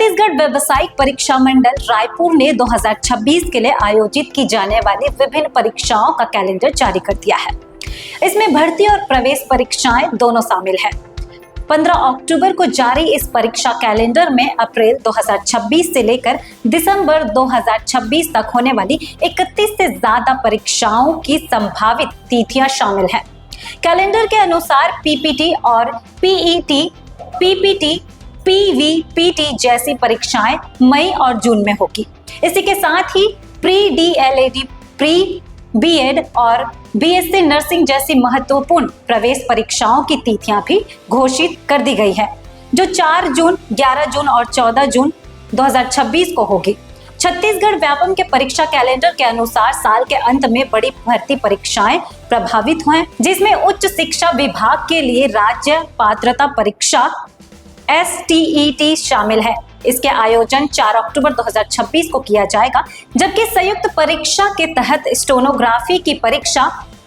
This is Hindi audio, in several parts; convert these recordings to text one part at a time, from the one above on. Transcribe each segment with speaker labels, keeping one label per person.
Speaker 1: छत्तीसगढ़ व्यावसायिक परीक्षा मंडल रायपुर ने 2026 के लिए आयोजित की जाने वाली विभिन्न परीक्षाओं का कैलेंडर जारी कर दिया है। इसमें भर्ती और प्रवेश परीक्षाएं दोनों शामिल हैं। 15 अक्टूबर को जारी इस परीक्षा कैलेंडर में अप्रैल 2026 से लेकर दिसंबर 2026 तक होने वाली 31 से ज्यादा परीक्षाओं की संभावित तिथियां शामिल हैं। कैलेंडर के अनुसार पीपीटी और पीईटी, पीपीटी, पीवीपीटी जैसी परीक्षाएं मई और जून में होगी। इसी के साथ ही प्री डीएलएडी, प्री बीएड और बीएससी नर्सिंग जैसी महत्वपूर्ण प्रवेश परीक्षाओं की तिथियां भी घोषित कर दी गई है, जो 4 जून, 11 जून और 14 जून 2026 को होगी। छत्तीसगढ़ व्यापम के परीक्षा कैलेंडर के अनुसार साल के अंत में बड़ी भर्ती परीक्षाएं प्रभावित हुए, जिसमें उच्च शिक्षा विभाग के लिए राज्य पात्रता परीक्षा STET शामिल है। इसके आयोजन 4 अक्टूबर 2026 को किया जाएगा, जबकि संयुक्त परीक्षा के तहत स्टेनोग्राफी की परीक्षा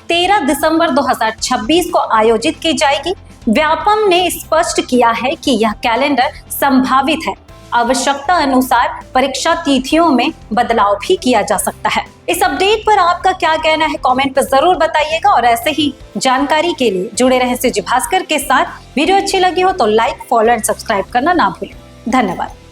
Speaker 1: 13 दिसंबर 2026 को आयोजित की जाएगी। व्यापम ने स्पष्ट किया है कि यह कैलेंडर संभावित है, आवश्यकता अनुसार परीक्षा तिथियों में बदलाव भी किया जा सकता है। इस अपडेट पर आपका क्या कहना है, कमेंट पर जरूर बताइएगा और ऐसे ही जानकारी के लिए जुड़े रहें सीजी भास्कर के साथ। वीडियो अच्छी लगी हो तो लाइक, फॉलो एंड सब्सक्राइब करना ना भूलें। धन्यवाद।